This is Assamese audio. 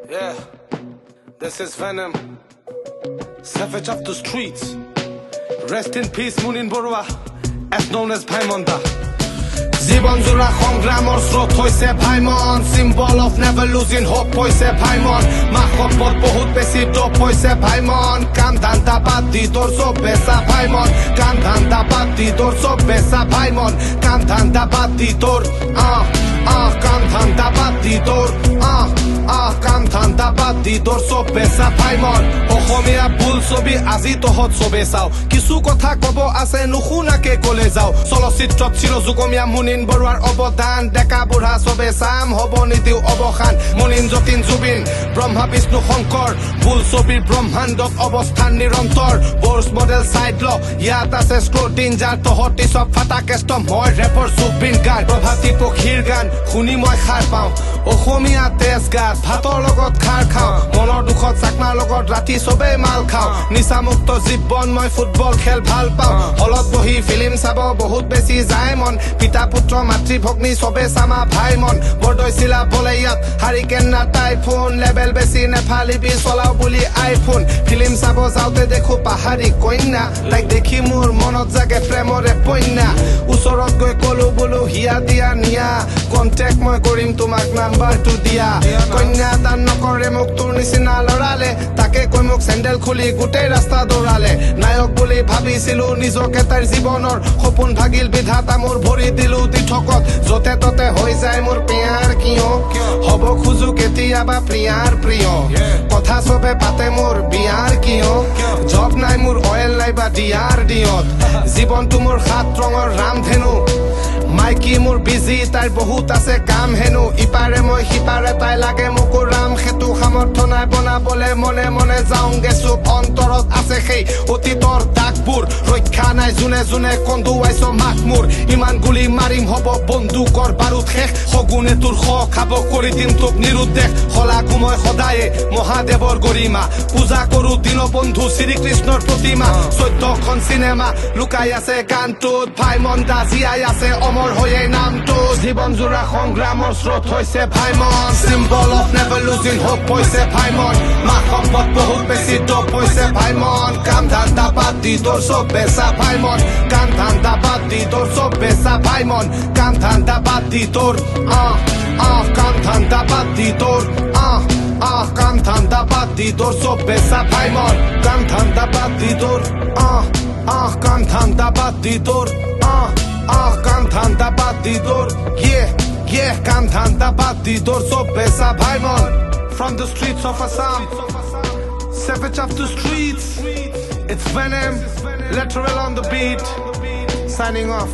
Yeah, this is VanM, savage of the streets. Rest in peace, Barooa, as known as Bhaimon da. জীবন জোড়া সংগ্ৰামৰ স্ৰোত হৈছে ভাইমন, symbol of never losing hope হৈছে ভাইমন, মাখপত বহুত বেছি ডপ হৈছে ভাইমন, কাম ধান্দা বাদ দি তোৰ চব বেচা ভাইমন, কাম ধান্দা বাদ দি তোৰ চব বেচা ভাইমন, কাম ধান্দা বাদ দি তোৰ কাম ধান্দা বাদ দি তোৰ কাম ধান্দা বাদ দি তোৰ চব বেচা ভাইমন। অসমীয়া ভুল ছবি আজি তহঁত চবে চাও, কিছু কথা কব আছে নুশুনাকে কলে যাও, চলচ্চিত্ৰত চিৰযুগমীয়া মুনিন বৰুৱাৰ অৱদান, ডেকা বুঢ়া চবে চাম হব নিদিও অৱসান, মুনিন যতীন জুবিন ব্ৰহ্মা বিষ্ণু শংকৰ, ভুল ছবিৰ ব্ৰহ্মাণ্ডত অৱস্থান নিৰন্তৰ, বৰ্ছ মডেল চাইড ল ইয়াত আছে স্ক্ৰ'ডিঞ্জাৰ, তহঁতি চব ফাটা কেষ্ট মই ৰেপৰ জুবিন গাৰ্ড, প্ৰভাতী পক্ষীৰ গান শুনি মই সাৰ পাওঁ, অসমীয়া তেজ গাত ভাতৰ লগত খাৰ খাওঁ, মনৰ দুখত চাকনাৰ লগত ৰাতি চবেই মাল খাওঁ, নিচামুক্ত জীৱন মই ফুটবল খেল ভাল পাওঁ, হলত বহি ফিল্ম চাব বহুত বেছি যায় মন, পিতা পুত্ৰ মাতৃ ভগ্নী চবে চামা ভাইমন, বৰদৈচিলা বোলে ইয়াত হাৰিকেন না টাইফোন, লেবেল বেছি নেফালিবি চলাও বুলি আইফোন, ফিল্ম চাব যাওঁতে দেখো পাহাৰী কন্যা, তাইক দেখি মোৰ মনত জাগে প্ৰেমৰে পন্যা, ওচৰত গৈ কলো বোলো হিয়া দিয়া নিয়া, কণ্টেক্ট মই কৰিম তোমাক নাম্বাৰটো দিয়া, কন্যা দান নকৰে মোক তোৰ নিচিনা লৰালে, তাকে কৈ মোক চেণ্ডেল খুলি গোটেই ৰাস্তা দৌৰালে, নায়ক বুলি ভাবিছিলো নিজকে তাইৰ জীৱনৰ, সপোন ভাগিল বিধাতা মোৰ ভৰি দিলো তীৰ্থকত, যতে ততে হৈ যায় মোৰ প্ৰিয়াৰ কিয়, হব খোজো কেতিয়াবা প্ৰিয়াৰ প্ৰিয়, কথা চবে পাতে মোৰ বিয়াৰ কিয়, জব নাই মোৰ অইল নাই বা দিয়াৰ দিয়ত, জীৱনটো মোৰ সাত ৰঙৰ ৰামধেনু, মাইকী মোৰ বিজি তাইৰ বহুত আছে কাম হেনো, ইপাৰে মই সিপাৰে তাই লাগে মোকো ৰাম সেতু, সামৰ্থ নাই বনাবলে মনে মনে যাওঁগে চুপ, অন্তৰত আছে সেই অতীতৰ দাগবোৰ, ৰক্ষা নাই যোনে যোনে কন্দুৱাইছ মাক মোৰ, ইমান গুলি মাৰিম হব বন্দুকৰ বাৰুদ শেষ, সগুনে তোৰ খ খাব কৰি দিম তোক নিৰুদ্দেশ, শলাকো মই সদায়ে মহাদেৱৰ গৰিমা, পূজা কৰো দীনবন্ধু শ্ৰীকৃষ্ণৰ প্ৰতিমা, 14খন চিনেমা লুকাই আছে গানটোত, ভাইমন দা জীয়াই আছে অমৰ হৈয়ে নামটো, জীৱন জোৰা সংগ্ৰামৰ স্ৰোত হৈছে ভাইমন, symbol of never losing hope হৈছে ভাইমন, মাখপত বহুত বেছি ডপ হৈছে ভাইমন, কাম ধান্দা বাদ দি তোৰ চব বেচা ভাইমন, কাম ধান্দা বাদ দি তোৰ চব বেচা ভাইমন, কাম ধান্দা বাদ দি তোৰ কাম ধান্দা বাদ দি তোৰ কাম ধান্দা বাদ দি তোৰ চব বেচা ভাইমন, কাম ধান্দা বাদ দি তোৰ কাম ধান্দা বাদ দি তোৰ কাম ধান্দা বাদ দি তোৰ কাম ধান্দা বাদ দি তোৰ চব বেচা ভাইমন, from the streets of Assam, savage of the streets, it's VanM, Lateral on the beat, signing off.